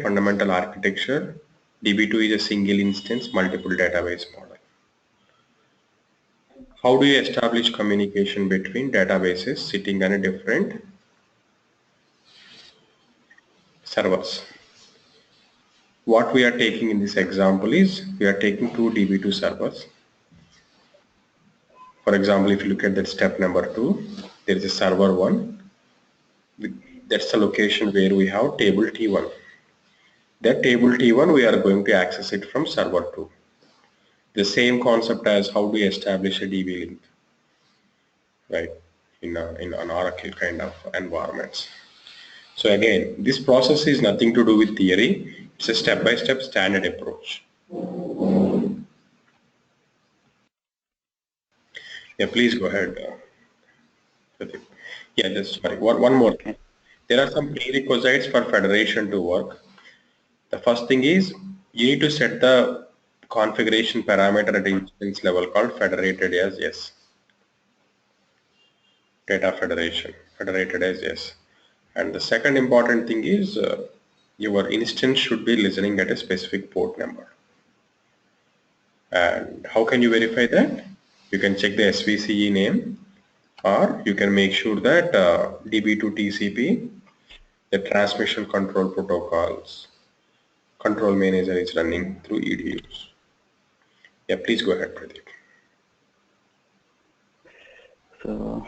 Fundamental architecture, DB2 is a single instance multiple database model. How do you establish communication between databases sitting on a different servers? What we are taking in this example is we are taking two DB2 servers. For example, if you look at that step number 2, there is a server 1. That's the location where we have table T1. That table T1 we are going to access it from server 2. The same concept as how do you establish a DB link, right, in an Oracle kind of environments. So again, this process is nothing to do with theory. It's a step-by-step standard approach. Yeah, please go ahead. Pradeep. Yeah, just sorry. One more thing. There are some prerequisites for federation to work. The first thing is you need to set the configuration parameter at instance level called federated as yes. Data federation, federated as yes. And the second important thing is your instance should be listening at a specific port number. And how can you verify that? You can check the SVCE name, or you can make sure that DB2 TCP, the transmission control protocols, control manager is running through EDUs. Yeah, please go ahead, Pradeep. So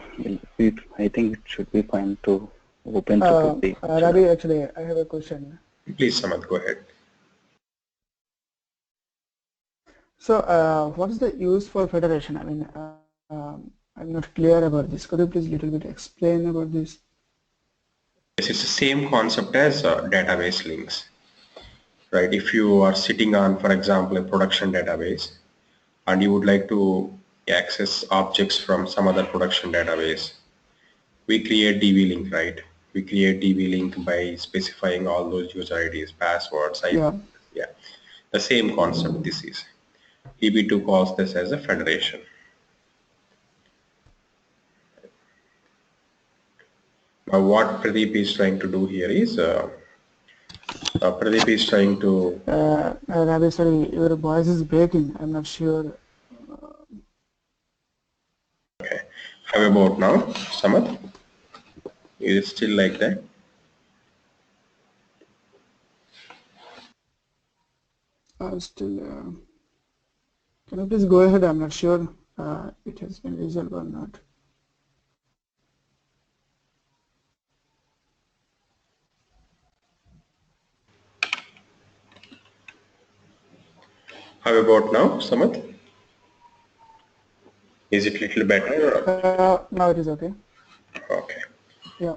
I think it should be fine to open to the Ravi, actually, I have a question. Please, Samad, go ahead. So, what is the use for federation? I mean, I'm not clear about this. Could you please little bit explain about this? Yes, it's the same concept as database links, right? If you are sitting on, for example, a production database, and you would like to access objects from some other production database, we create DB link, right? We create DB link by specifying all those user IDs, passwords, IP. Yeah. The same concept this is. DB2 calls this as a federation. Now what Pradeep is trying to do here is, Pradeep is trying to... Ravi, sorry, your voice is breaking. I'm not sure. Okay. How about now, Samad? Is it still like that? Still, can you please go ahead? I'm not sure it has been resolved or not. How about now, Samad? Is it little better? Now it is okay. Okay. Yeah.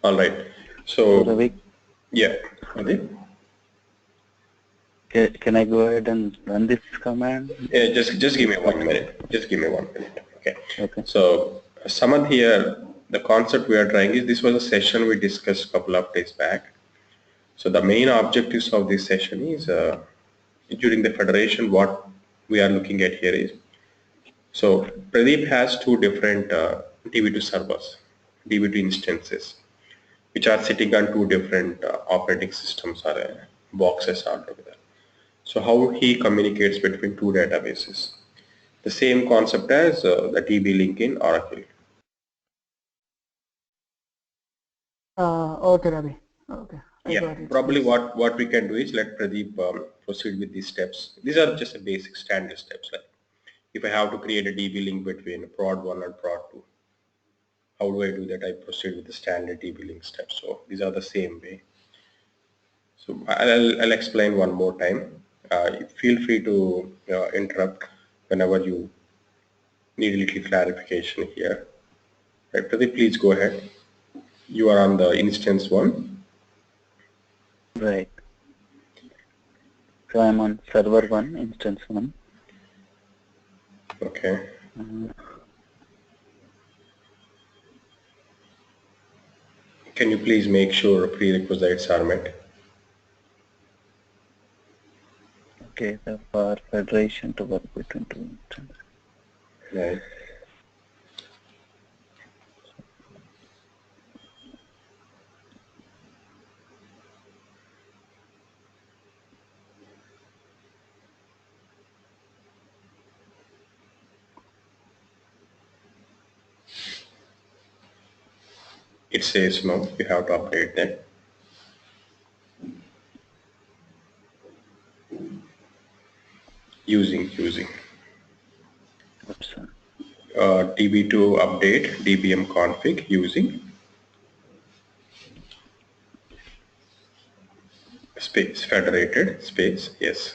All right. So, Ravi, yeah. Pradeep? can I go ahead and run this command? Yeah, just give me 1 minute. Just give me 1 minute. Okay. Okay. So, Samad here, the concept we are trying is, this was a session we discussed a couple of days back. So the main objectives of this session is, during the federation, what we are looking at here is, so Pradeep has two different DB2 servers, DB2 instances, which are sitting on two different operating systems or boxes altogether. So how he communicates between two databases? The same concept as the DB link in Oracle. Okay, Ravi. Okay. Yeah, probably what we can do is let Pradeep proceed with these steps. These are just a basic standard steps. Like if I have to create a DB link between prod 1 and prod 2, how do I do that? I proceed with the standard DB link steps. So these are the same way. So I'll explain one more time. Feel free to interrupt whenever you need a little clarification here. Right, Pradeep, please go ahead. You are on the instance 1. Right. So I'm on server 1, instance 1. Okay. Can you please make sure prerequisites are met? Okay, the for federation to work between two instances. Right. It says no, you have to update that. Using Option. DB2 update DBM config using space federated space, yes.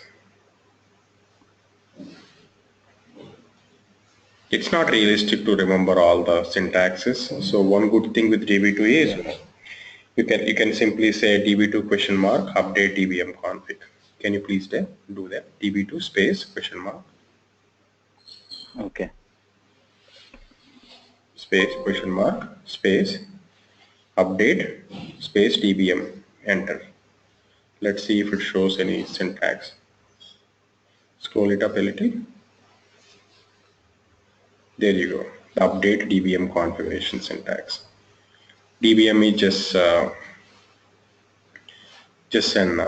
It's not realistic to remember all the syntaxes. So one good thing with DB2 is Yeah. you can simply say DB2 question mark update DBM config. Can you please do that? DB2 space question mark Okay. space question mark space update space DBM, enter. Let's see if it shows any syntax. Scroll it up a little. There you go. The update DBM configuration syntax. DBM is just an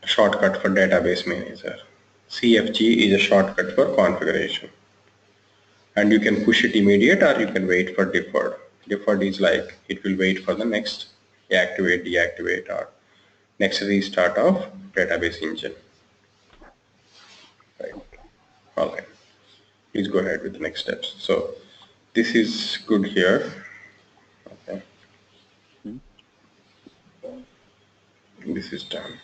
shortcut for database manager. CFG is a shortcut for configuration. And you can push it immediate or you can wait for deferred. Deferred is like it will wait for the next activate, deactivate or next restart of database engine. Right. Okay. Please go ahead with the next steps. So this is good here. Okay. This is done.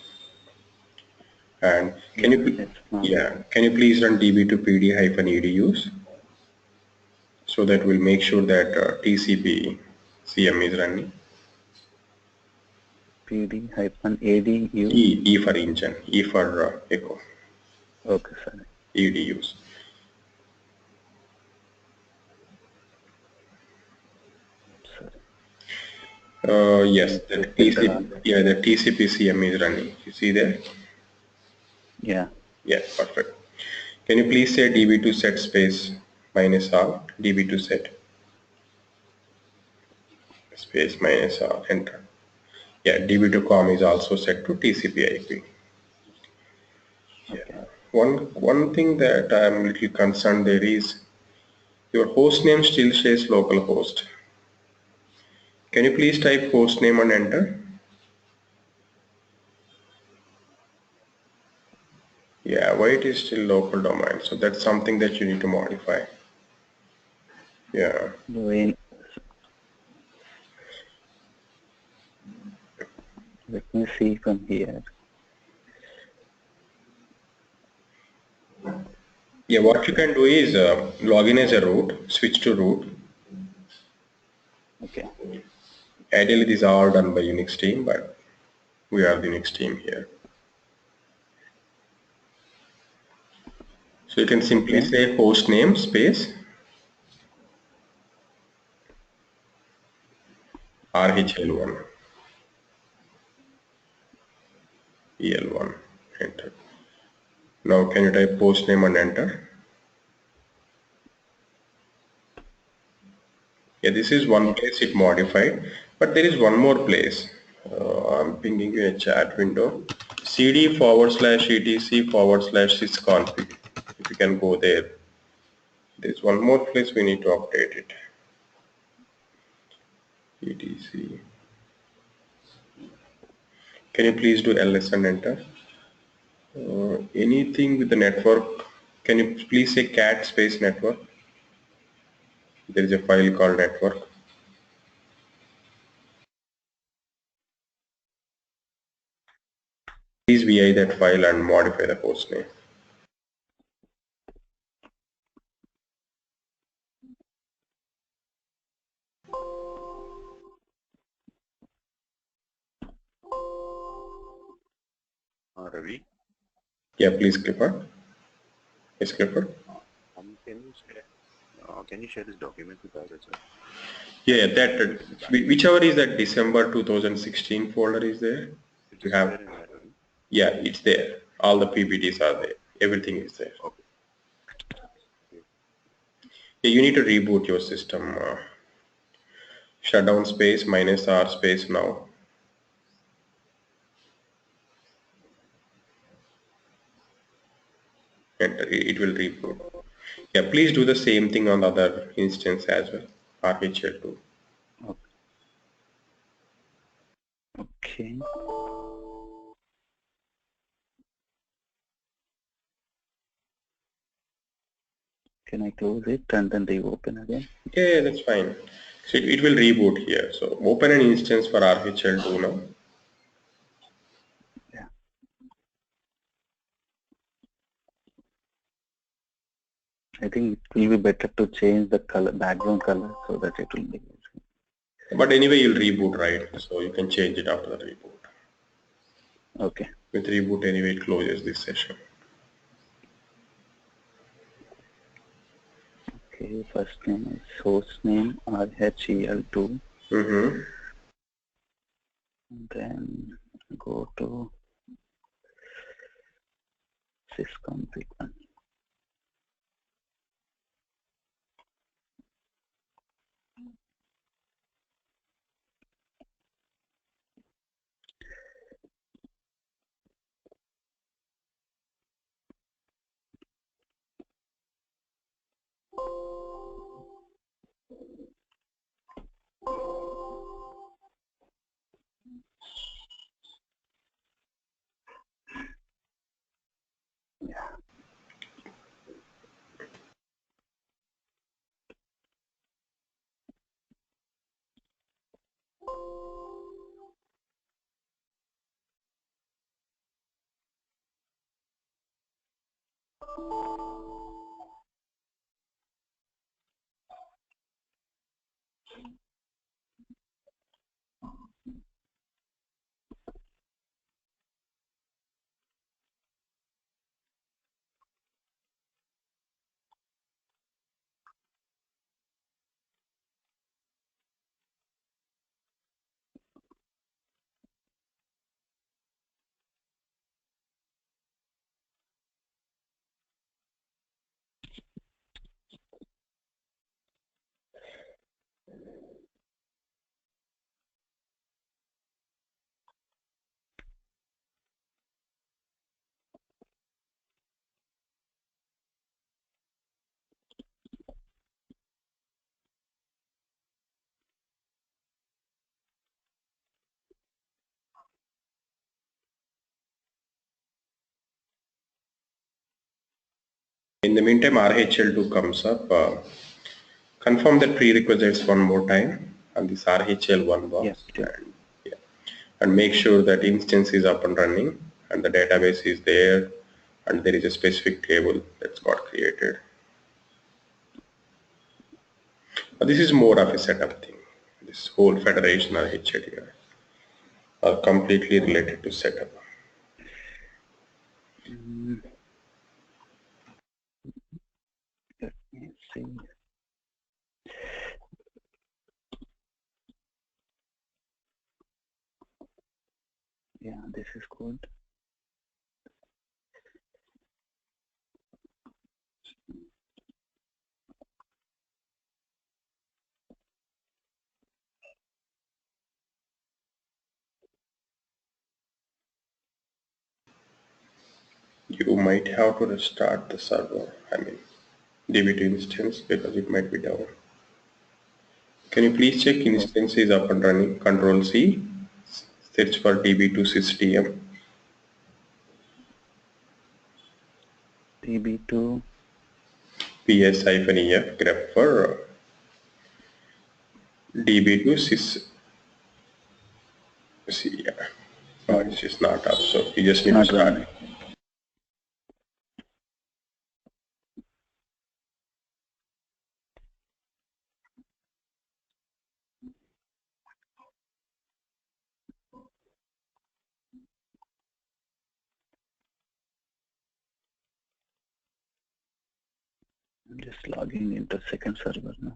And can you please run db2 pd-edus so that we'll make sure that TCP CM is running. PD-ADU. E for engine, E for echo. Okay, sorry. EDUs. Yes, the TCP CM is running. You see there? Yeah. Yeah, perfect. Can you please say db2 set space -r, db2 set space -r, enter. Yeah, db2 com is also set to TCP IP. Yeah. One thing that I'm a little concerned there is your host name still says localhost. Can you please type host name and enter? Yeah, why it is still local domain? So that's something that you need to modify. Yeah. Let me see from here. Yeah, what you can do is log in as a root, switch to root. Okay. Ideally, these are all done by Unix team, but we are the Unix team here. So you can simply say host name space RHEL1 EL1, enter. Now can you type host name and enter? Yeah, this is one place it modified, but there is one more place. I'm pinging you a chat window. cd/etc/sysconfig. If you can go there. There's one more place we need to update it. etc. Can you please do ls and enter? Anything with the network, can you please say cat space network? There is a file called network. Please vi that file and modify the host name. Ravi? Yeah, please Clifford. Yes, Clifford. Can you share this document with us as well? Yeah, that whichever is that December 2016 folder is there. You have. Yeah, it's there. All the PPTs are there. Everything is there. Okay. You need to reboot your system. Shutdown space -R space now. Enter. It will reboot. Yeah, please do the same thing on the other instance as well. RHEL2. Okay. Can I close it and then reopen again? Yeah, that's fine. So it will reboot here. So open an instance for RHEL2 now. Yeah. I think it will be better to change the color, background color, so that it will be. But anyway, you'll reboot, right? So you can change it after the reboot. Okay. With reboot, anyway, it closes this session. Okay. First name is host name RHEL2. Mm-hmm. Then go to sysconfig. Yeah. In the meantime, RHEL2 comes up. Confirm the prerequisites one more time on this RHEL1 Yeah. box. And make sure that instance is up and running and the database is there and there is a specific table that's got created. This is more of a setup thing. This whole federation or HDR are completely related to setup. Let me see. Yeah, this is good. You might have to restart the server, DB2 instance, because it might be down. Can you please check instance is up and running? Control C, search for DB2 system. DB2 PS-EF grep for DB2 sys. See, yeah. Oh, it's just not up, so you just need to not start running. it. I'm just logging into second server now.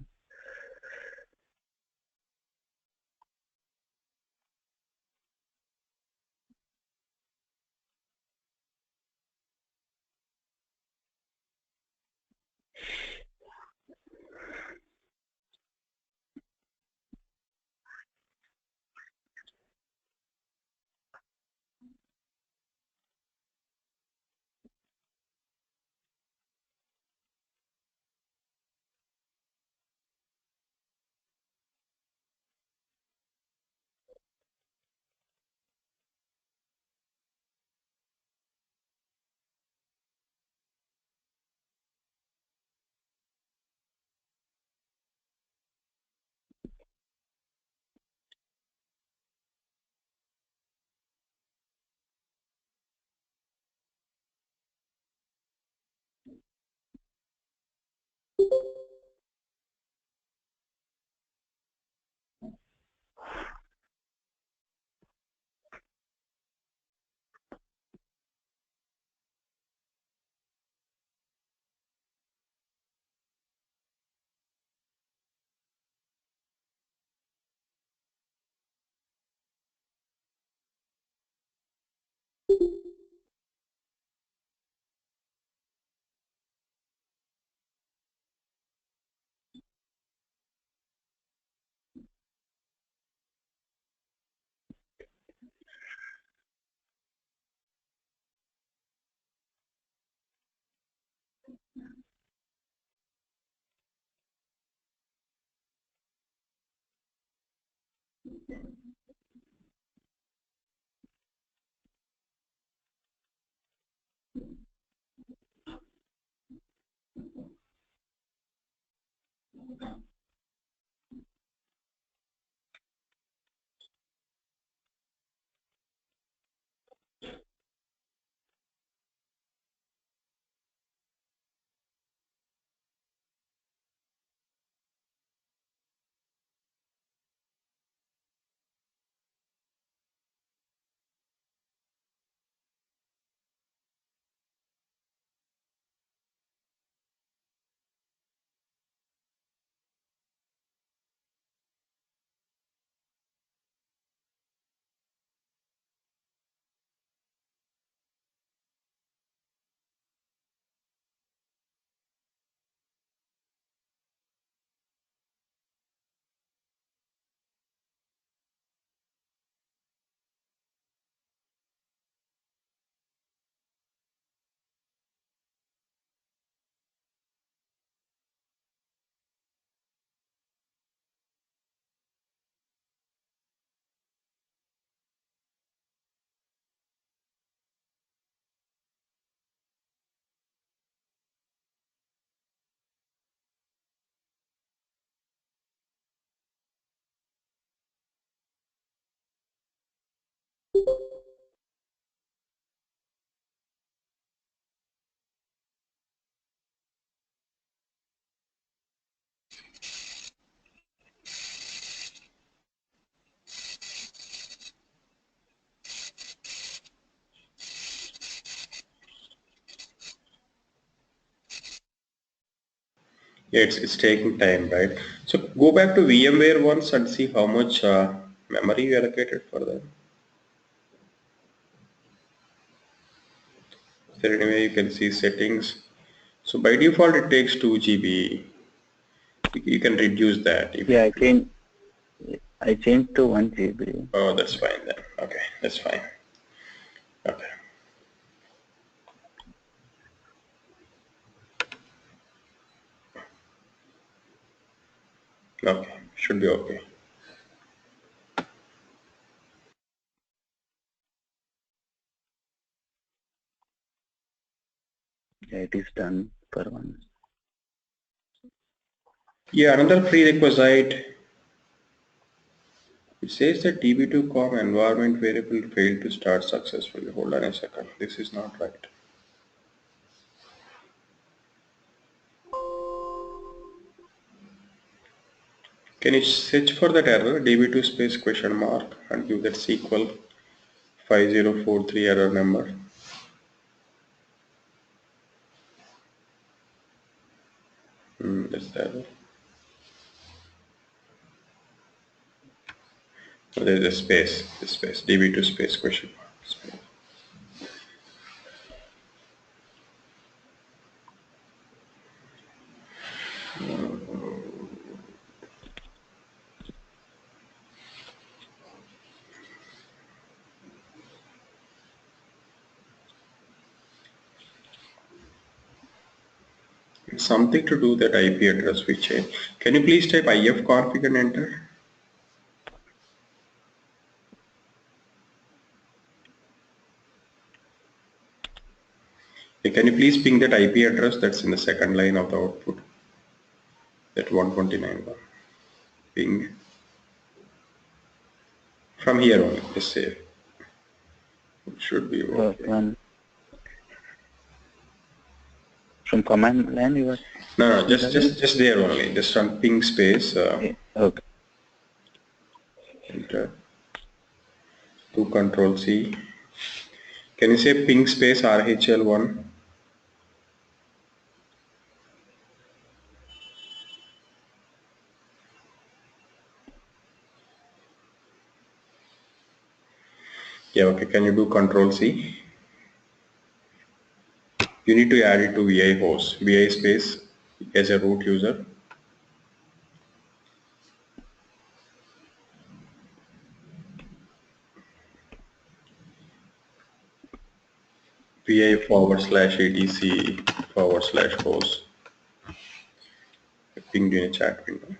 Yeah, it's taking time, right? So go back to VMware once and see how much memory you allocated for that. Is there any way you can see settings? So by default it takes 2 GB. You can reduce that. If Yeah, I changed to 1 GB. Oh, that's fine then. Okay, that's fine. Okay. Okay, should be okay. Yeah, it is done for one. Yeah, another prerequisite. It says that DB2 com environment variable failed to start successfully. Hold on a second. This is not right. Can you search for that error, db2 space question mark, and give that SQL 5043 error number? That's the error. So there's a space, db2 space question mark. Space. It's something to do that IP address we change. Can you please type ifconfig and enter? Can you please ping that IP address that's in the second line of the output? That 129.1. Ping. From here only, just save. It should be okay. From command line you are? No, just there only. Just on ping space. Yeah. Okay. Enter. Do Control C. Can you say ping space RHEL1? Yeah, okay. Can you do Control C? You need to add it to VI host, VI space as a root user. VI/etc/host. Pinged in a chat window.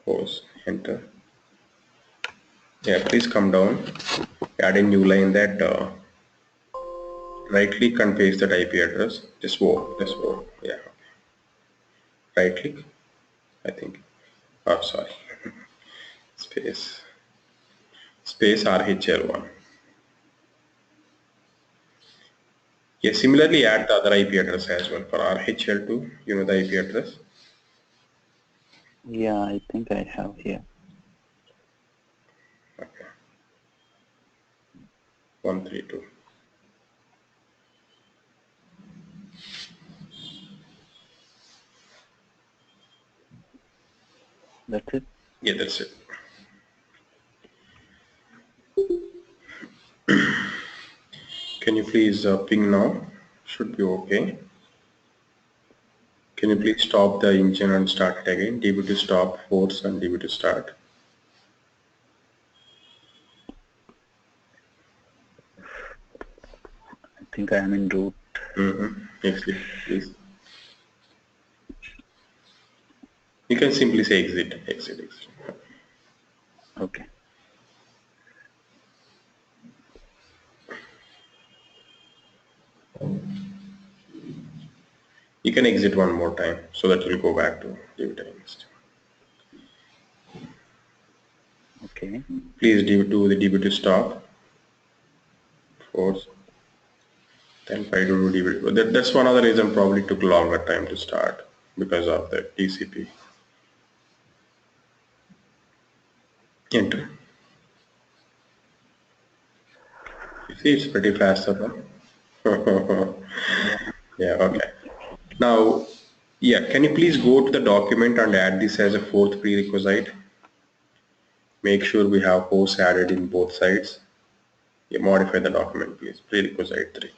Host. Enter. Yeah, please come down. Add a new line that right click and paste that IP address. Just O. Yeah. Right click. I think. Oh, sorry. Space RHEL1. Yeah, similarly add the other IP address as well for RHEL2. You know the IP address? Yeah, I think I have here. Okay. 132. That's it. Yeah, that's it. Can you please ping now? Should be okay. Can you please stop the engine and start it again? Db2 stop, force and Db2 start. I think I am in root. Exit, please. You can simply say exit. Okay. You can exit one more time so that you'll go back to Db2 next. Okay. Please do the Db2 stop, force, then try to do Db2. That's one other reason probably took longer time to start because of the TCP. Enter. You see, it's pretty fast, huh? Yeah, okay. Now, yeah, can you please go to the document and add this as a fourth prerequisite? Make sure we have hosts added in both sides. Yeah, modify the document, please. Prerequisite 3.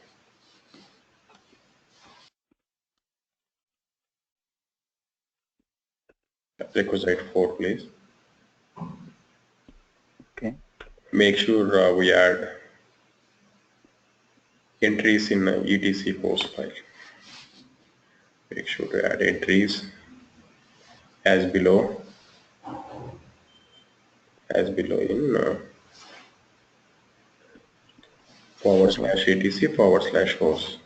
Requisite 4, please. Okay. Make sure we add entries in etc host file. Make sure to add entries as below in /etc/host.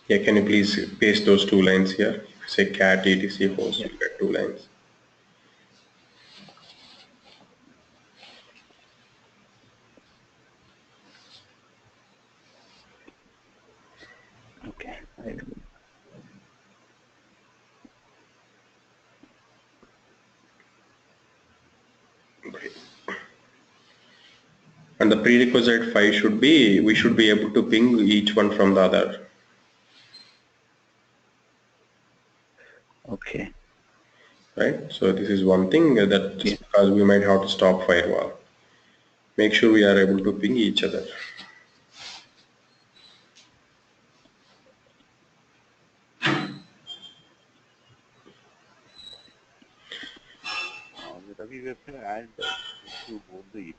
Yeah, can you please paste those 2 lines here? Say cat etc host, you get 2 lines. Okay. I will. Great. And the prerequisite 5 should be, we should be able to ping each one from the other. Okay. Right? So this is one thing that just because we might have to stop firewall. Make sure we are able to ping each other. Ravi, we have to add to both the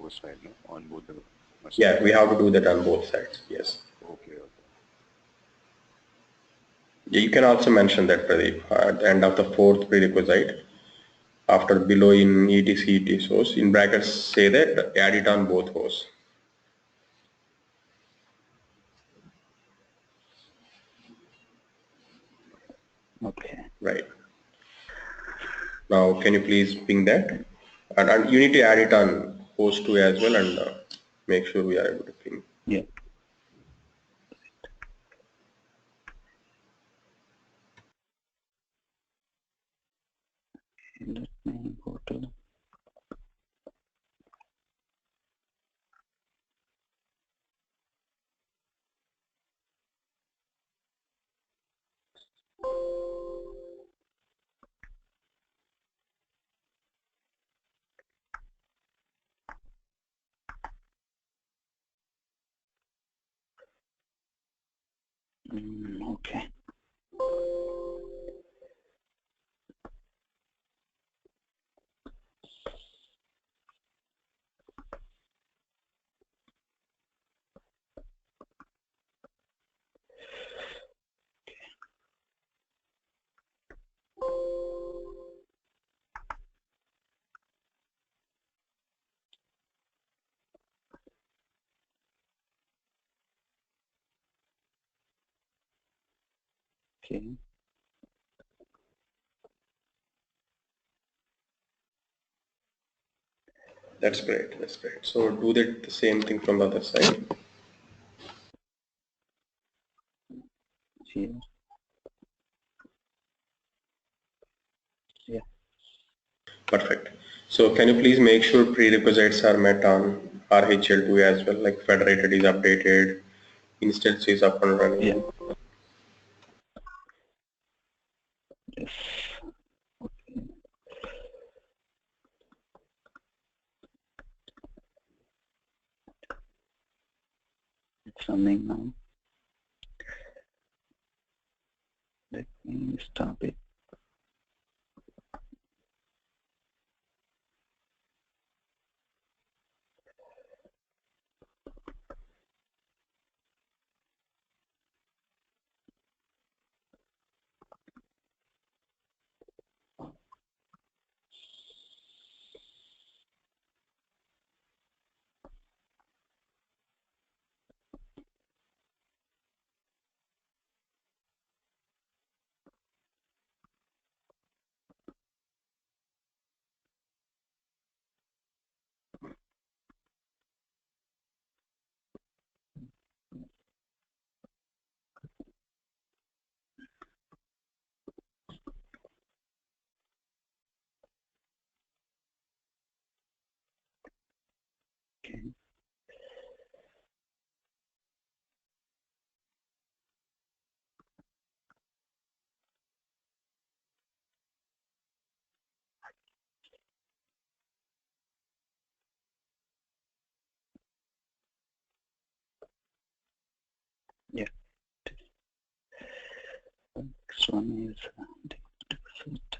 host file, no? On both the machines. Yeah, we have to do that on both sides. Yes. Okay. Yeah, you can also mention that, Pradeep, at the end of the fourth prerequisite, after below in etc source, in brackets say that add it on both hosts. Okay. Right. Now, can you please ping that? And you need to add it on host 2 as well and make sure we are able to ping. Yeah. Okay. Okay. That's great. That's great. So do the same thing from the other side. Here. Yeah. Perfect. So can you please make sure prerequisites are met on RHEL2 as well, like federated is updated, instance is up and running. Yeah. Yes. Okay. It's running now. Let me stop it. Okay. Yeah. Next one is deficit.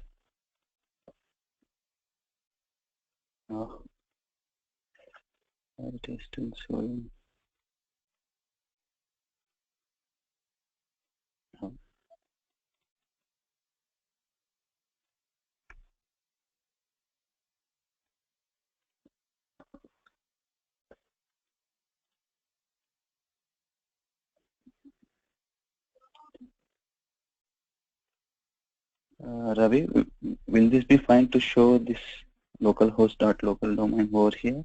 Oh, it is still showing. Oh. Ravi, will this be fine to show this localhost.local domain over here?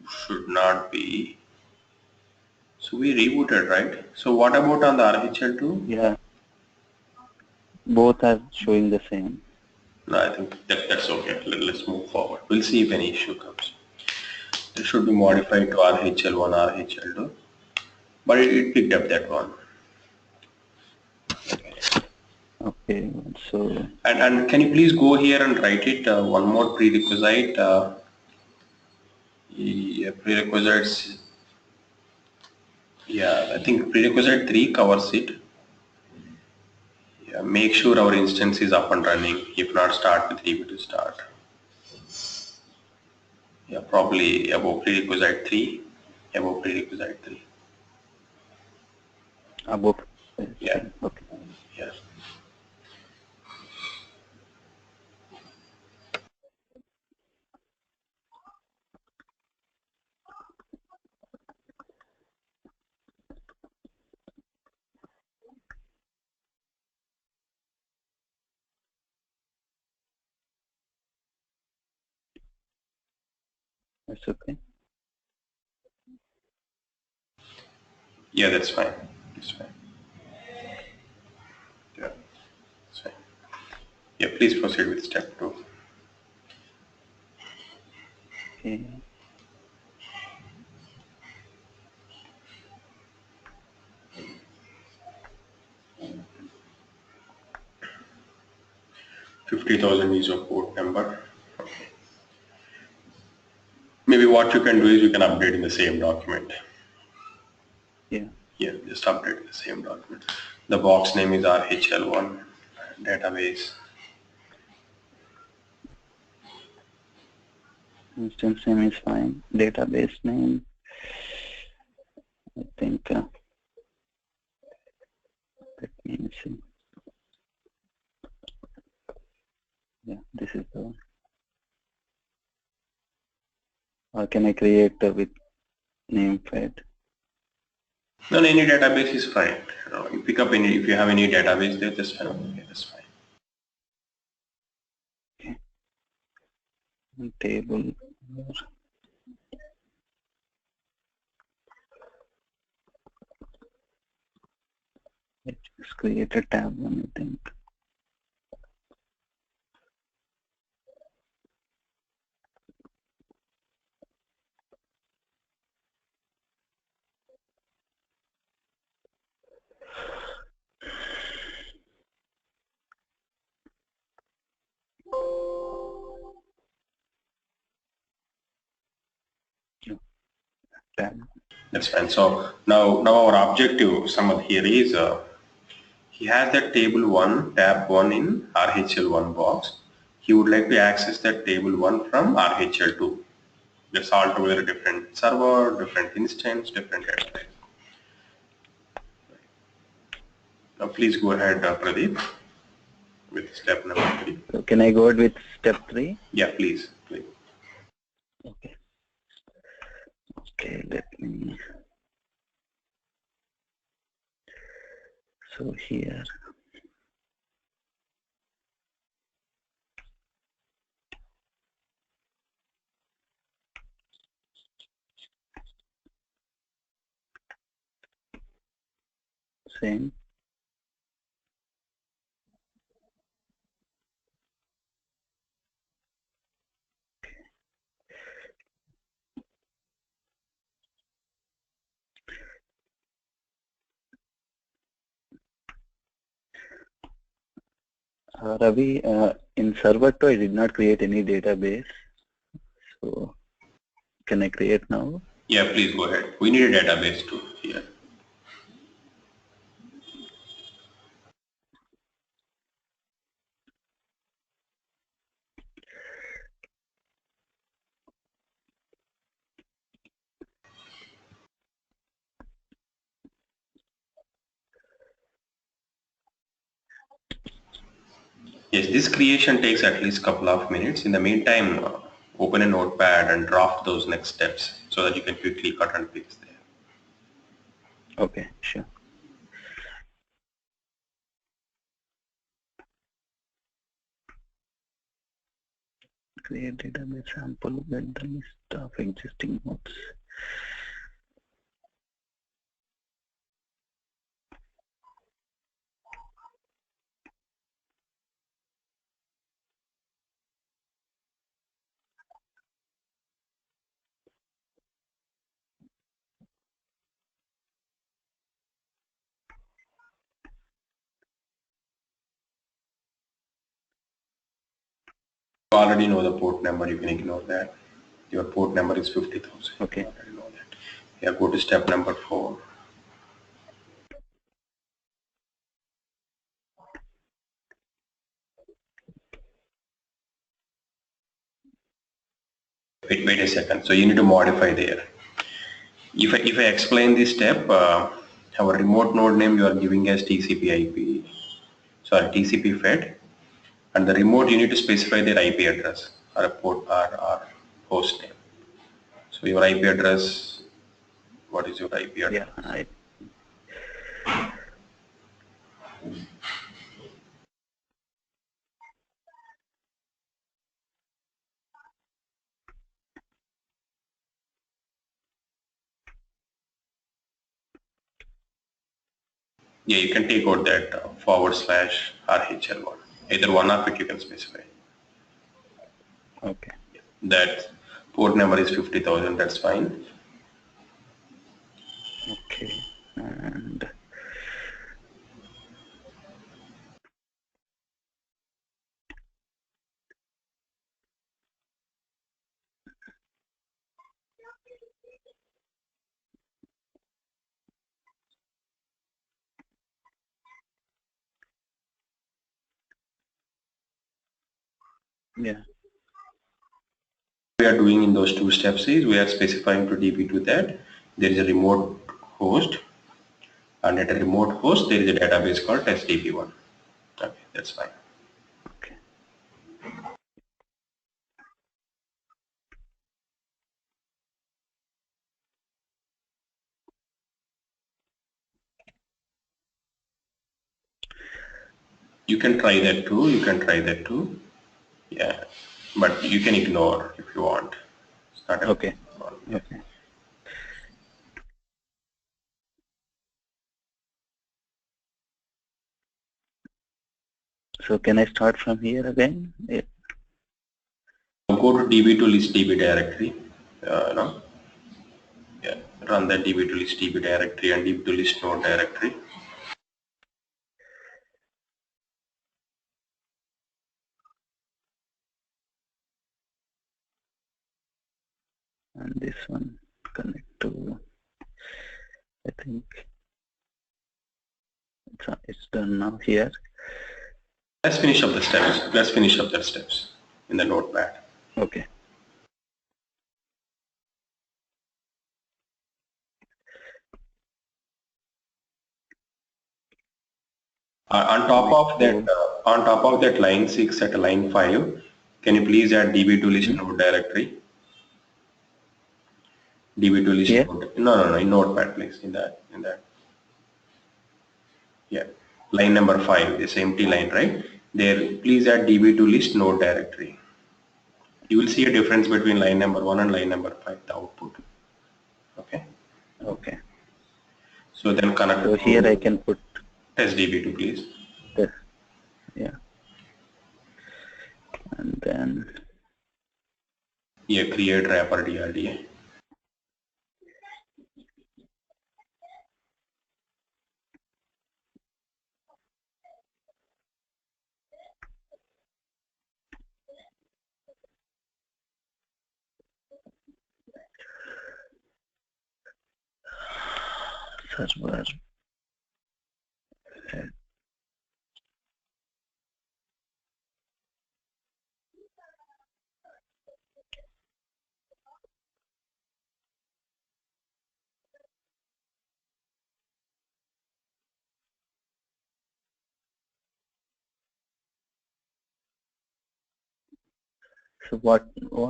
Should not be. So we rebooted, right? So what about on the RHEL2? Yeah. Both are showing the same. No, I think that's okay. Let's move forward. We'll see if any issue comes. It should be modified to RHEL1, RHEL2, but it picked up that one. Okay. So. And can you please go here and write it one more prerequisite? Yeah, prerequisites. Yeah, I think prerequisite 3 covers it. Yeah, make sure our instance is up and running. If not, start with Db2 start. Yeah, probably above prerequisite 3. Above prerequisite 3. Above. Yeah, Okay. yeah. That's okay. Yeah, that's fine. That's fine. Yeah, that's fine. Yeah, please proceed with step 2. Okay. 50,000 is your port number. Okay. Maybe what you can do is you can update in the same document. Yeah. Yeah, just update the same document. The box name is RHEL1 database. Instance name is fine. Database name, I think, let me see. Yeah, this is the one. Or can I create with name fed? No, any database is fine. You pick up any, if you have any database there, just fine. Okay, that's fine. Okay. Table. Let's just create a tab one, I think. Tab. That's fine. So now our objective summary here is he has that table 1, tab 1 in RHEL1 box. He would like to access that table 1 from RHEL2. That's altogether different server, different instance, different database. Now please go ahead, Pradeep, with step number 3. So can I go with step 3? Yeah, please. Okay. Okay, let me. So here. Same. Ravi, in server 2, I did not create any database. So can I create now? Yeah, please go ahead. We need a database too here. Yes, this creation takes at least a couple of minutes. In the meantime, open a notepad and draft those next steps so that you can quickly cut and paste there. Okay, sure. Create database sample, get the list of existing nodes. You already know the port number, you can ignore that. Your port number is 50,000. Okay. You already know that. Yeah, go to step number 4. Wait a second. So you need to modify there. If I explain this step, our remote node name you are giving as TCP IP, sorry, TCP fed, and the remote you need to specify their IP address or a port or host name. So your IP address, what is your IP address? Yeah, Yeah, you can take out that / RHEL1. Either one of it you can specify. okay. That port number is 50,000, that's fine. Okay. And Yeah. We are doing in those two steps is we are specifying to DB2 that there is a remote host, and at a remote host there is a database called testdb1. Okay, that's fine. Okay. You can try that too. You can try that too. Yeah, but you can ignore if you want. It's not a Okay. problem. Yeah. Okay. So can I start from here again? Yeah. Go to db2 list db directory. No? Yeah. Run the db2 list db directory and db2 list node directory. And this one connect to, I think it's done now here. Let's finish up the steps. Let's finish up the steps in the notepad. Okay. On top of that line 6 at line 5, can you please add db2 list node directory? db2 list Here? node. No, in notepad please, in that. Yeah, line number 5, this empty line, right? There, please add db2 list node directory. You will see a difference between line number 1 and line number 5, the output. Okay. Okay. So then connect. So here I can put test db2 please. this. Yeah. And then Create wrapper DRDA. server. So what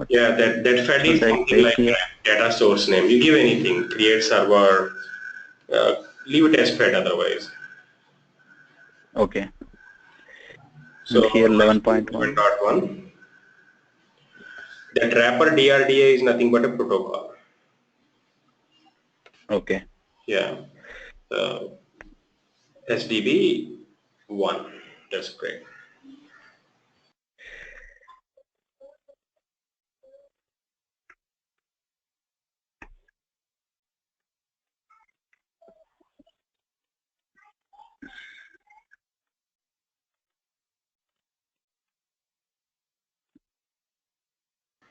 Yeah, that file is should I something take like here? data source name. You give anything, create server, leave it as fed otherwise. Okay. So And here 11.1. 11.1. That wrapper DRDA is nothing but a protocol. Okay. Yeah. SDB1. That's great.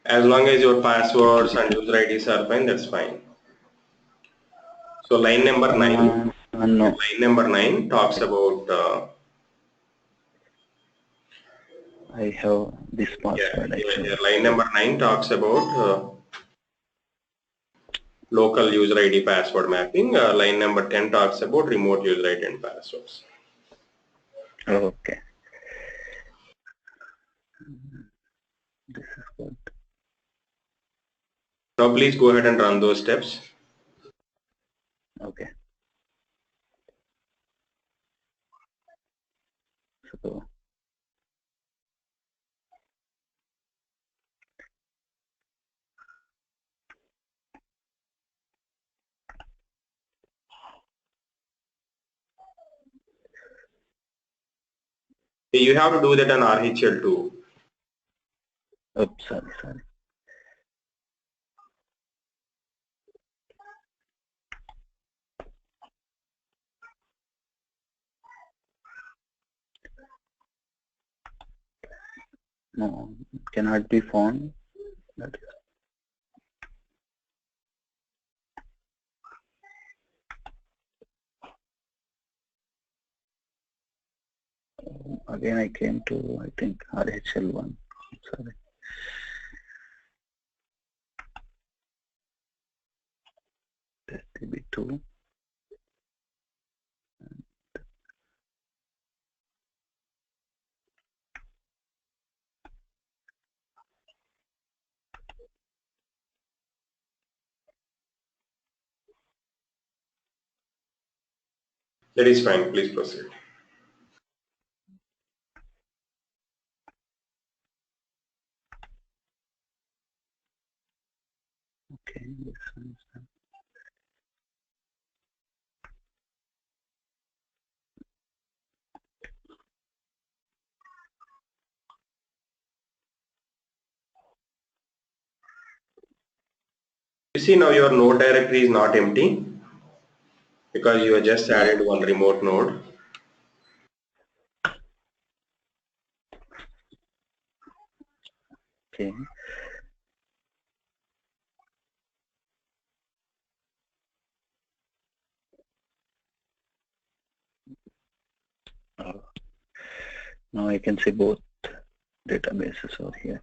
As long as your passwords and user IDs are fine, that's fine. So line number 9. No. Line number 9 talks about. I have this password actually. Line number 9 talks about local user ID password mapping. Line number 10 talks about remote user ID and passwords. Okay. This is good. Now please go ahead and run those steps. Okay. So You have to do that on RHEL too. oops, sorry. No, cannot be found. That is. Again I came to, I think, RHEL1. sorry. Test DB2. That is fine. Please proceed. Okay, this one is done. You see now your node directory is not empty because you have just added one remote node. Okay. Now I can see both databases over here.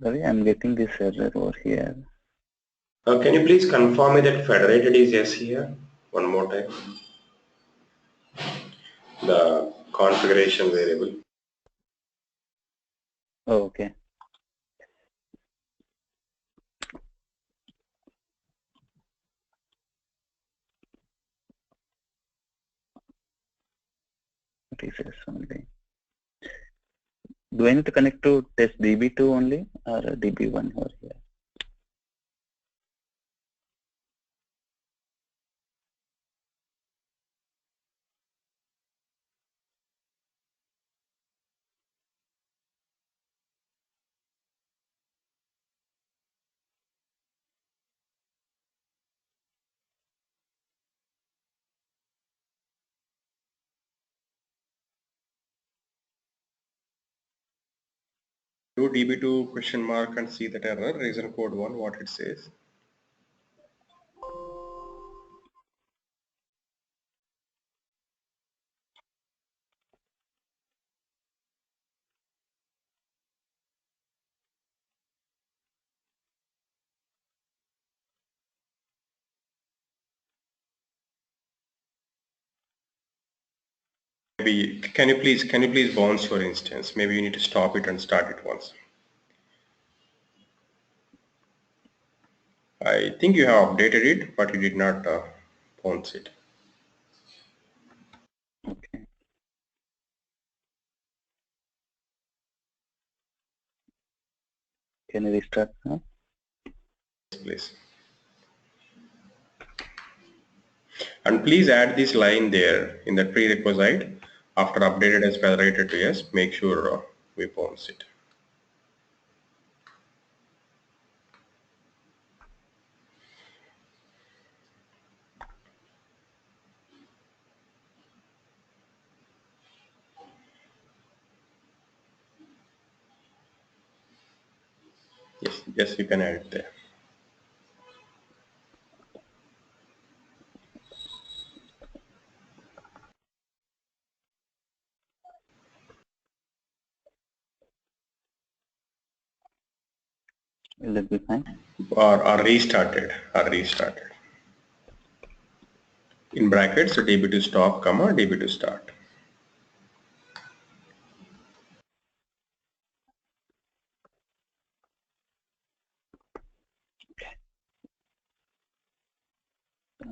Sorry, I'm getting this error over here. Can you please confirm me that federated is yes here? One more time. The configuration variable. Oh, okay. What is this only? Do I need to connect to test DB2 only or DB1 over here? Do DB2 question mark and see that error, reason code 1, what it says. Maybe can you please bounce your instance? Maybe you need to stop it and start it once. I think you have updated it, but you did not bounce it. Okay. Can you restart now? Yes, please. And please add this line there in the prerequisite. After updated as federated to yes, make sure we bounce it. Yes, you can add it there. Will that be fine? Or restarted. In brackets, db2 stop, comma, db2 start.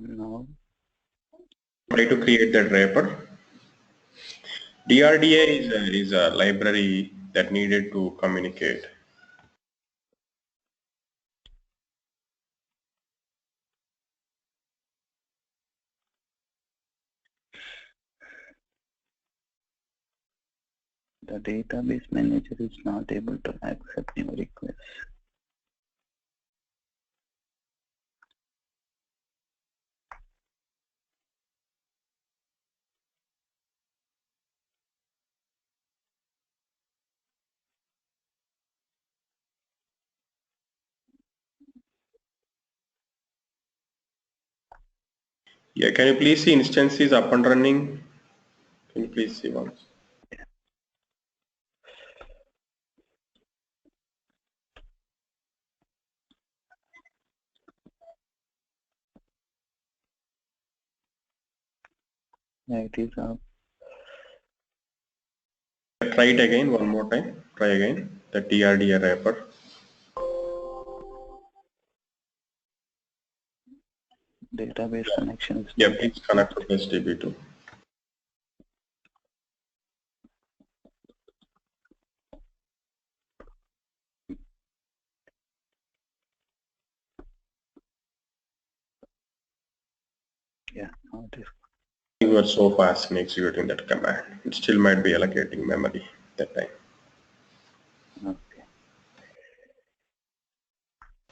Now, Try to create that wrapper. DRDA is a library that needed to communicate. the database manager is not able to accept new requests. Yeah, can you please see instances up and running? Can you please see once? Yeah, it is up. Try it again one more time. Try again the DRDA wrapper. Database connection is Yeah, not please connect to this DB2. Yeah, now it is. You were so fast in executing that command. It still might be allocating memory that time. Okay.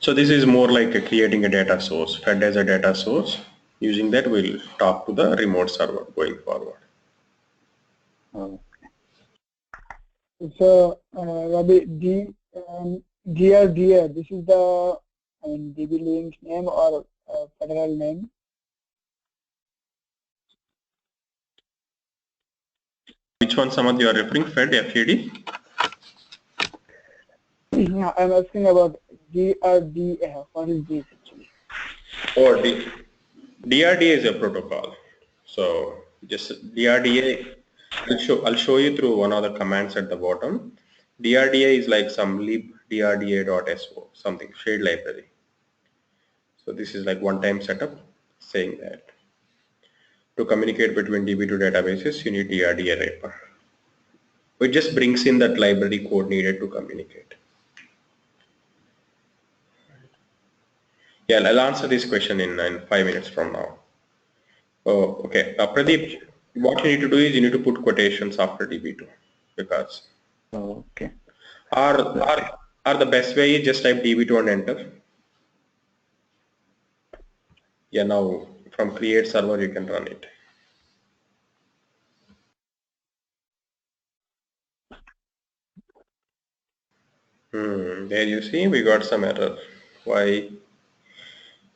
So this is more like creating a data source, fed as a data source. Using that, we'll talk to the remote server going forward. Oh, So, Rabi, DRDA, this is the DB link name or federal name? Which one, Samad, you are referring? Fed, FED? Yeah, I'm asking about DRDA. What is this actually? Or DRDA is a protocol. So just DRDA, I'll show you through one of the commands at the bottom. DRDA is like some libdrda.so, something shared library. So this is like one-time setup saying that to communicate between DB2 databases, you need DRDA wrapper. It just brings in that library code needed to communicate. Yeah, I'll answer this question in 5 minutes from now. Oh, okay. Pradeep, what you need to do is you need to put quotations after DB2 because okay. are the best way is just type DB2 and enter. Yeah, now from create server you can run it. There you see we got some error. Why?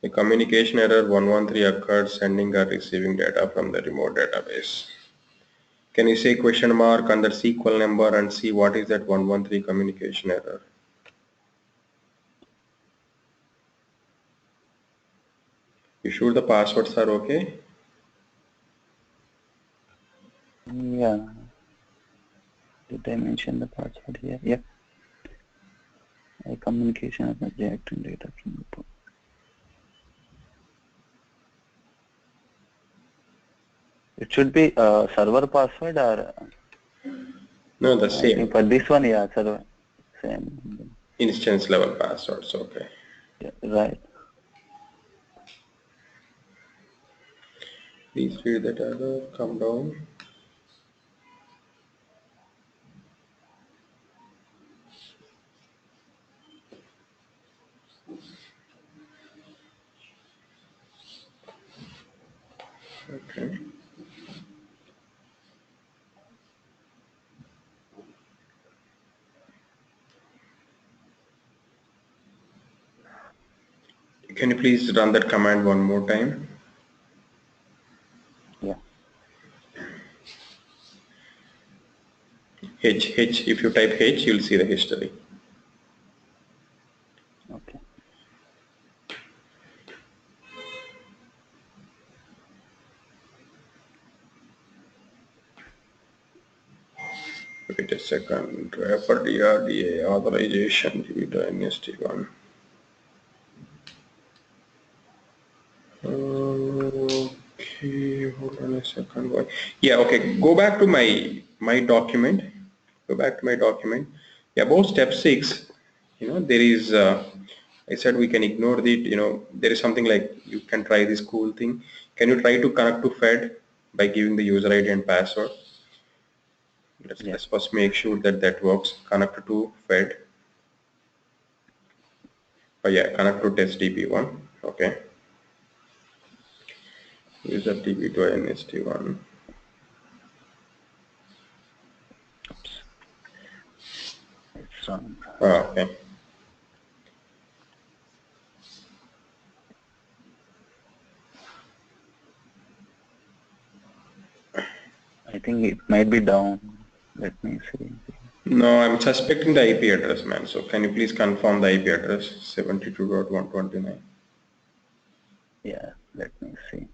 A communication error 113 occurred sending or receiving data from the remote database. Can you say question mark under SQL number and see what is that 113 communication error? You sure the passwords are okay? Yeah. Did I mention the password here? Yep. A communication of rejecting data from the pool. It should be server password or No, the I same. think for this one, yeah, server same. Instance level passwords, okay. Yeah, right. Please read that error, come down. Okay. Can you please run that command one more time? Yeah. H, if you type H, you'll see the history. Okay. Wait a second. Wrapper DRDA authorization DB2 NST1. hold on a second. Yeah, okay. Go back to my document. Go back to my document. Yeah, about step 6. There is. I said we can ignore the. There is something like you can try this cool thing. Can you try to connect to Fed by giving the user ID and password? Let's first make sure that works. Connect to Fed. Oh yeah, connect to test DB1. Okay. User DB2 NST1. It's wrong. Okay. I think it might be down. Let me see. No, I'm suspecting the IP address, man. So can you please confirm the IP address 72.129? Yeah, let me see.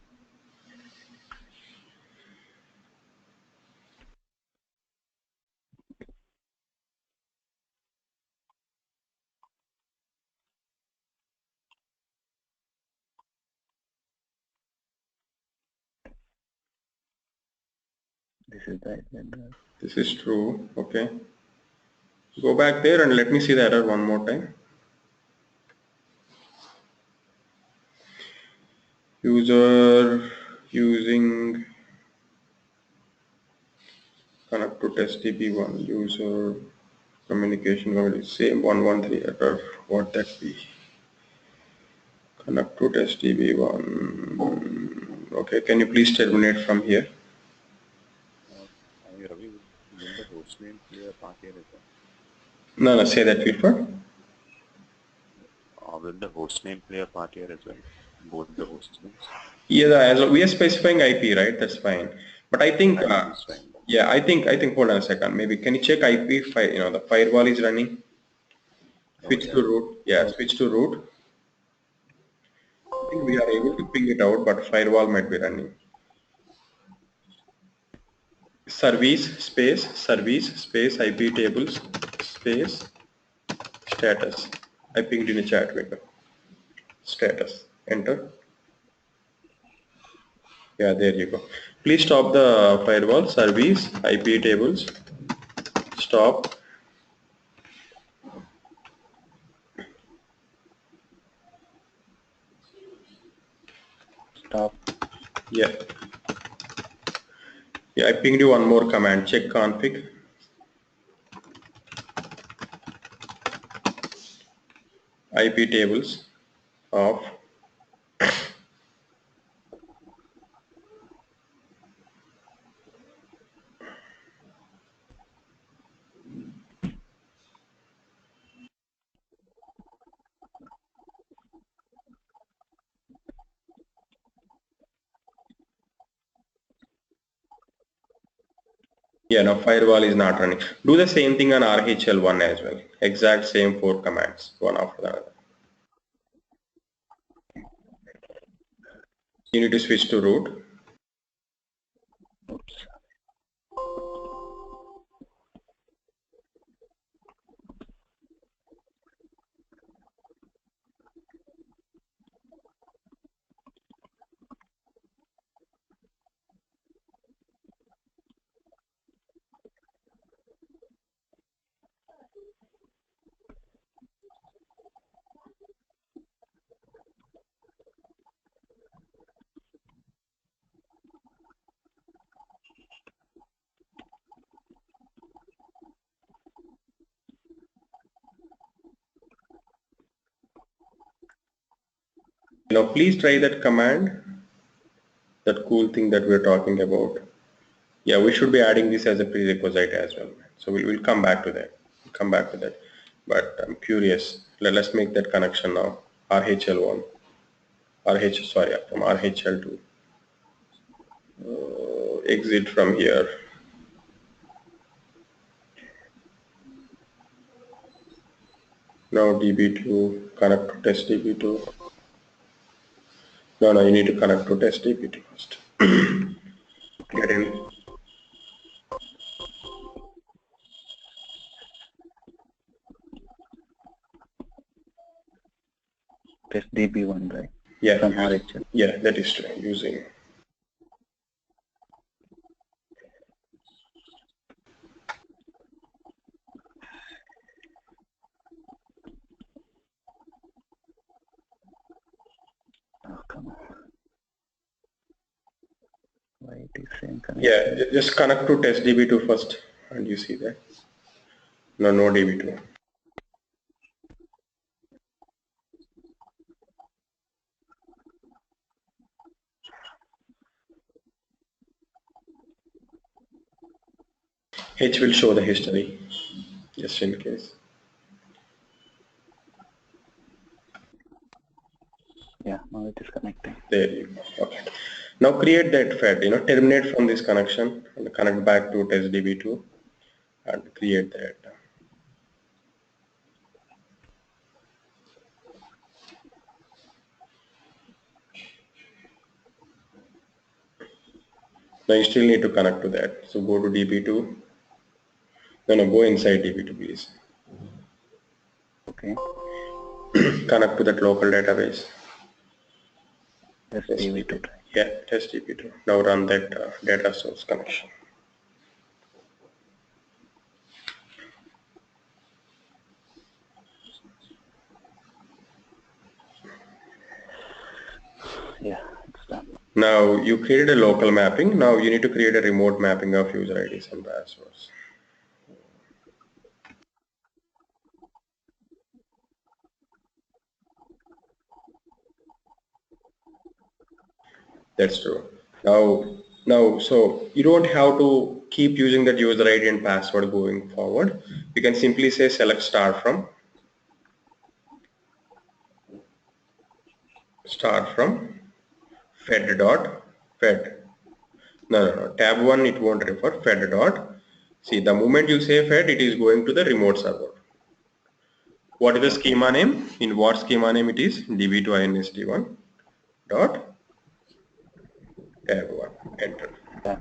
This is the IP address. This is true. Okay. Go back there and let me see the error one more time. User using connect to test DB1 user communication same 113 error. What that be? Connect to test DB1. Okay, can you please terminate from here? Ravi, will the host name play a part here as well? No, say that before. Will the host name play a part here as well? Both the host names? Yeah, as we are specifying IP, right? That's fine. But I think, yeah, I think. Hold on a second. Maybe can you check IP? The firewall is running. Switch to root. Yeah, switch to root. I think we are able to ping it out, but firewall might be running. Service space IP tables space status. I pinged in a chat window. Status. Enter. Yeah, there you go. Please stop the firewall. Service IP tables. Stop. Stop. Yeah. Yeah, I pinged you one more command. Check config. IP tables off. Yeah, no, firewall is not running. Do the same thing on RHEL1 as well. Exact same 4 commands, one after the other. You need to switch to root. Oops. Now please try that command, that cool thing that we're talking about. Yeah, we should be adding this as a prerequisite as well. So we'll come back to that. Come back to that. But I'm curious. Let's make that connection now. RHEL1. From RHEL2. Exit from here. Now DB2, connect to test DB2. No, you need to connect to test DB2 first. Get in. Test DB1, right? Yeah. From RHEL. Yeah, that is true. Using. Why it is saying Yeah, just connect to test DB2 first, and you see that. No DB2. H will show the history, just in case. Yeah, now it is connecting. There you go. Okay. Now create that fed. Terminate from this connection and connect back to test DB2 and create that. Now you still need to connect to that. So go to DB2. No, go inside DB2, please. Okay. Connect to that local database. Test DB2. Yeah, test DB2. Now run that data source connection. Yeah, it's done. Now you created a local mapping. Now you need to create a remote mapping of user IDs and passwords. That's true. Now, so you don't have to keep using that user ID and password going forward. You can simply say select start from fed. No. Tab 1 it won't refer fed dot. See, the moment you say fed, it is going to the remote server. What is the schema name? In what schema name it is? db2 inst1 dot tab 1. Enter. Yeah.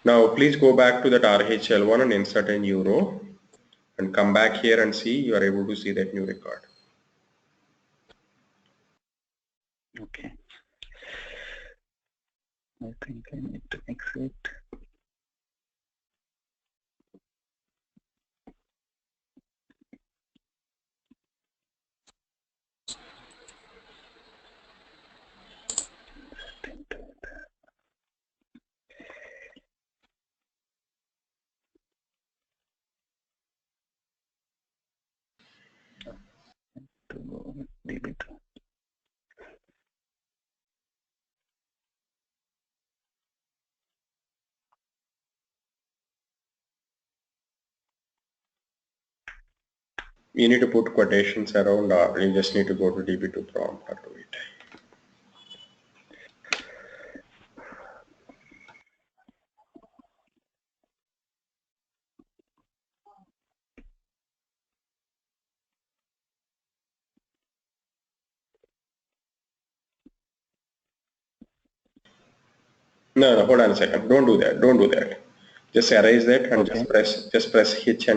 Now please go back to that RHEL1 and insert a new row and come back here and see you are able to see that new record. Okay. I think I need to exit. To go with DB2. You need to put quotations around or you just need to go to db2 prompt or do it. No, hold on a second. Don't do that. Just erase that and Okay. just press H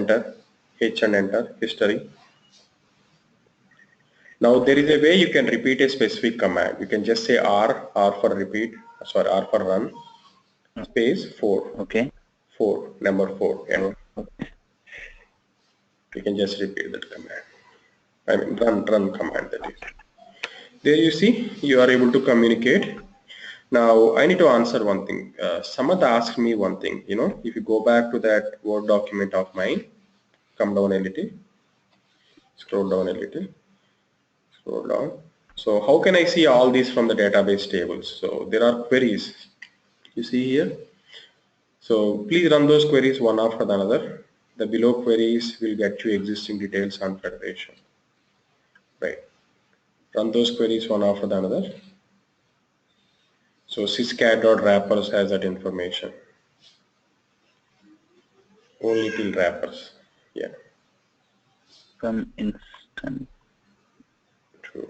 and enter history. Now there is a way you can repeat a specific command. You can just say R for repeat, R for run, space 4. Okay. 4, number 4. Yeah. Okay. You can just repeat that command. I mean run command, that is. There you see you are able to communicate. Now I need to answer one thing. Someone asked me one thing, if you go back to that Word document of mine, come down a little, scroll down a little, scroll down. So how can I see all these from the database tables? So there are queries, you see here. So please run those queries one after the another. The below queries will get you existing details on federation. Right. Run those queries one after the another. So syscat.wrappers has that information. Only till wrappers. Yeah. From instant. True.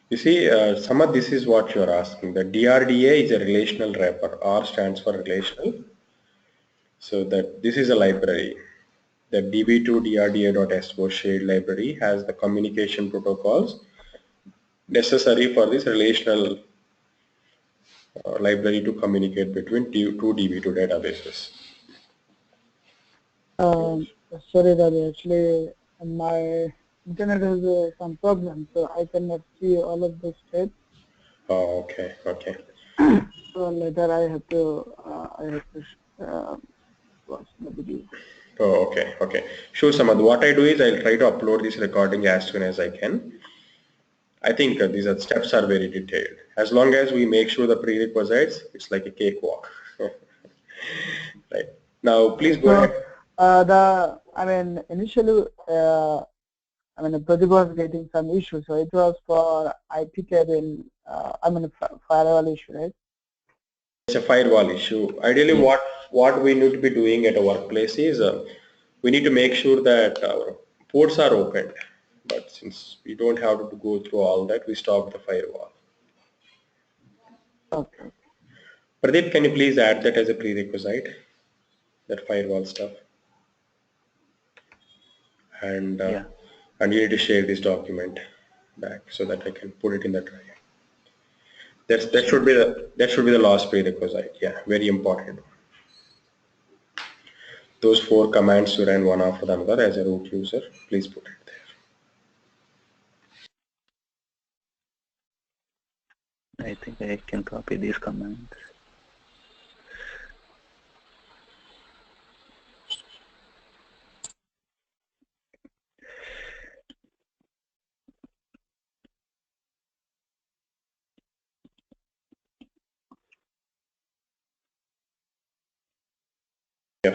You see, Samad, this is what you are asking. The DRDA is a relational wrapper. R stands for relational. So that this is a library. the db2 drda.so shared library has the communication protocols necessary for this relational library to communicate between two db2 databases. Sorry, Ravi, actually my internet has some problem, so I cannot see all of the steps. Oh, okay, okay. So later I have to watch the video. Oh, okay, okay. Sure, Samad. What I do is I'll try to upload this recording as soon as I can. I think these steps are very detailed. As long as we make sure the prerequisites, it's like a cakewalk. Right. Now, please go ahead. Initially, Pradeep was getting some issue, so it was for IP cable, firewall issue, right? It's a firewall issue. Ideally, what we need to be doing at a workplace is we need to make sure that our ports are opened. But since we don't have to go through all that, we stop the firewall. Okay. Pradeep, can you please add that as a prerequisite, that firewall stuff? And and you need to share this document back so that I can put it in the drive. That should be the last prerequisite. Yeah, very important. Those 4 commands you ran one after the another as a root user, please put it there. I think I can copy these commands.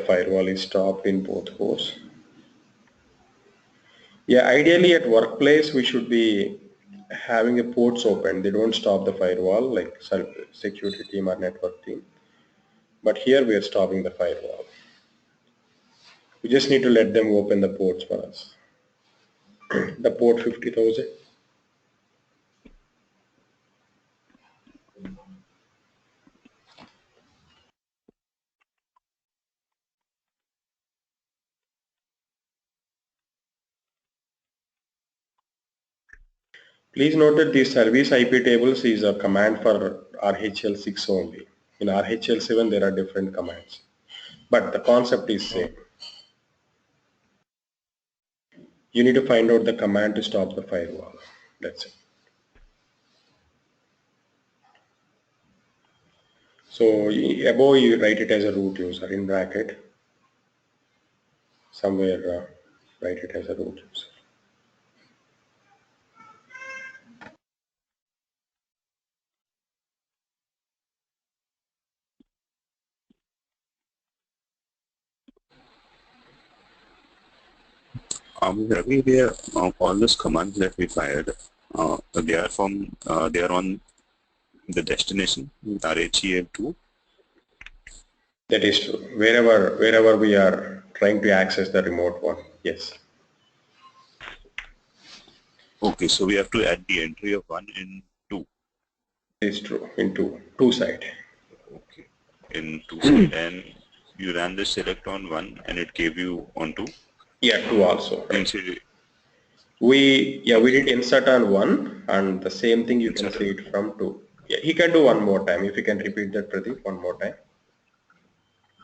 Firewall is stopped in both hosts. Yeah, ideally at workplace we should be having the ports open. They don't stop the firewall like security team or network team. But here we are stopping the firewall. We just need to let them open the ports for us. The port 50,000. Please note that the service IP tables is a command for RHEL 6 only. In RHEL 7 there are different commands, but the concept is same. You need to find out the command to stop the firewall. That's it. So above you write it as a root user in bracket. Somewhere write it as a root user. Ravi, all those commands that we fired, they are on the destination RHEL2. That is true. Wherever we are trying to access the remote one, yes. Okay, so we have to add the entry of 1 in 2. It is true, in two side. Okay, in 2 side, and you ran the select on 1 and it gave you on 2? Yeah, 2 also. Right? We did insert on 1 and the same thing you can see it from 2. Yeah, he can do one more time. If you can repeat that, Pradeep, one more time.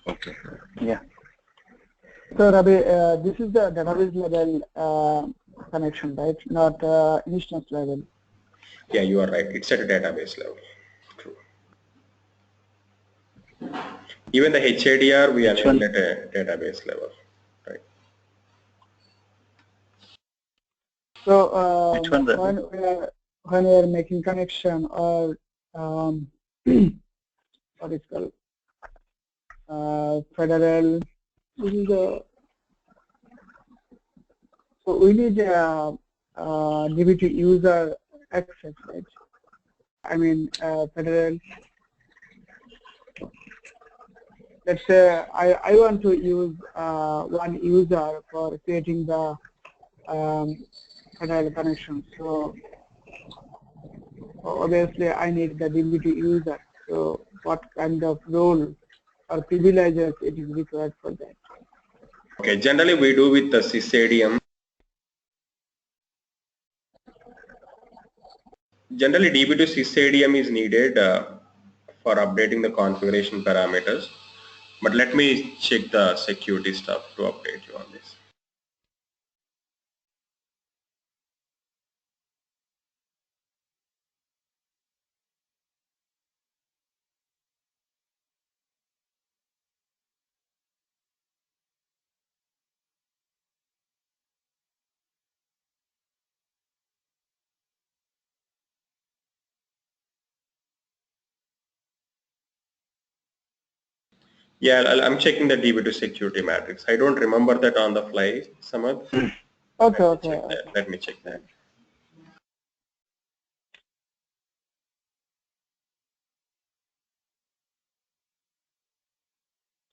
Okay. Yeah. So Ravi, this is the database level connection, right? Not instance level. Yeah, you are right. It's at a database level. True. Even the HADR we are at a database level, right? So when we are making connection or what is called federal, this is so we need DB2 user access, right? I mean federal. Let's say I want to use one user for creating the federal connection. So obviously I need the DB2 user. So what kind of role or privileges it is required for that? Okay, generally we do with the sysadm. Generally DB2 sysadm is needed for updating the configuration parameters. But let me check the security stuff to update you on this. Yeah, I'm checking the DB2 Security Matrix. I don't remember that on the fly, Samad. Okay. Let me check that.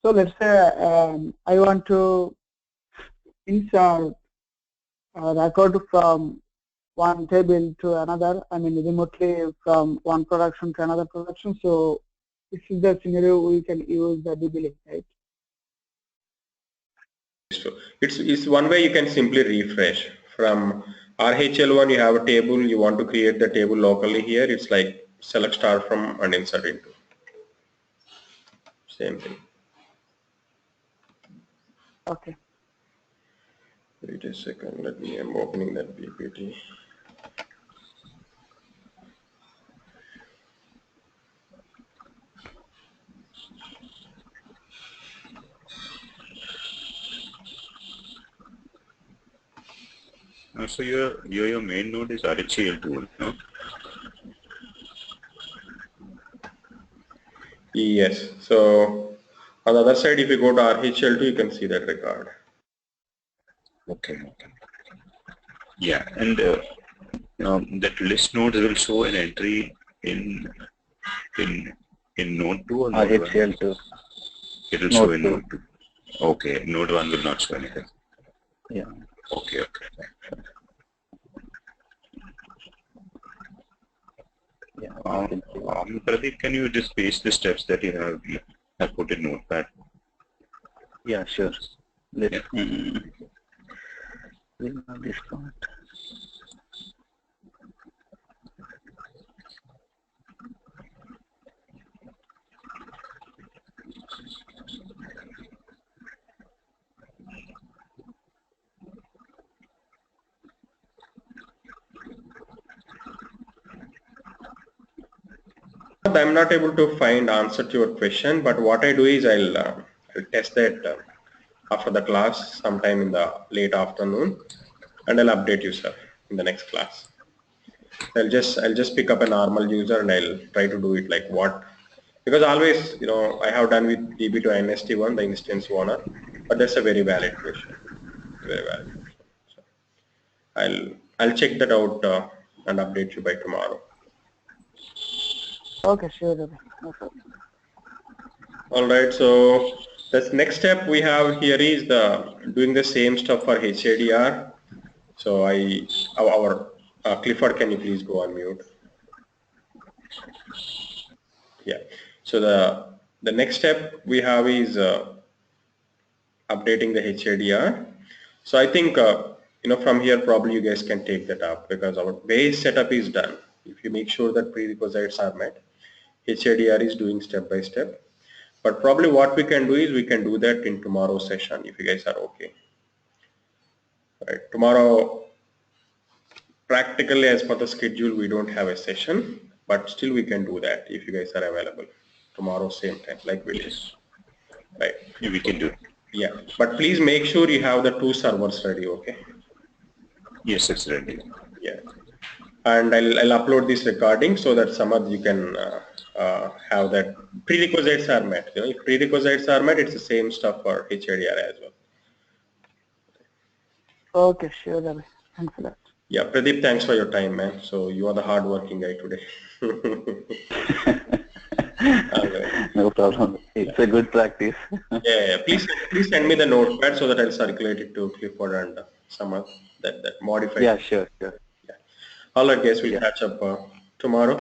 So let's say I want to insert a record from one table to another, I mean remotely from one production to another production. So this is the scenario we can use the DB link, right? So it's one way you can simply refresh. From RHEL1 you have a table, you want to create the table locally here, it's like select star from and insert into. Same thing. Okay. Wait a second, I'm opening that PPT. So your main node is RHEL tool, no? Yes, so on the other side if you go to RHEL2 you can see that record. Okay. Yeah, and that list nodes will show an entry in node 2 or node 1? RHEL2. It will show in node 2. Okay, node 1 will not show anything. Yeah. Okay. Yeah. Pradeep, can you just paste the steps that you have put in Notepad? Yeah, sure. Let me bring up this part. I'm not able to find answer to your question, but what I do is I'll test that after the class sometime in the late afternoon, and I'll update you, sir, in the next class. I'll just pick up a normal user and I'll try to do it like what, because always I have done with DB2 NST1, the instance owner, but that's a very valid question, very valid question. So I'll check that out and update you by tomorrow. Okay, sure. No problem. All right, so the next step we have here is doing the same stuff for HADR. So our Clifford, can you please go on mute? Yeah. So the next step we have is updating the HADR. So I think from here probably you guys can take that up because our base setup is done. If you make sure that prerequisites are met, HADR is doing step by step. But probably what we can do is we can do that in tomorrow's session if you guys are okay. Right. Tomorrow, practically as per the schedule, we don't have a session, but still we can do that if you guys are available. Tomorrow same time, like we did. Right. Yeah, we can do it. Yeah, but please make sure you have the 2 servers ready, okay? Yes, it's ready. Yeah. And I'll upload this recording so that Samad you can have that prerequisites are met. If prerequisites are met, it's the same stuff for HADR as well. Okay, sure. Thanks for that. Yeah, Pradeep, thanks for your time, man. So you are the hard-working guy today. Okay. No problem. It's a good practice. Yeah. Please send me the notepad so that I'll circulate it to Clifford and Samad that modified. Yeah, sure. Yeah. All right, guys. We'll catch up tomorrow.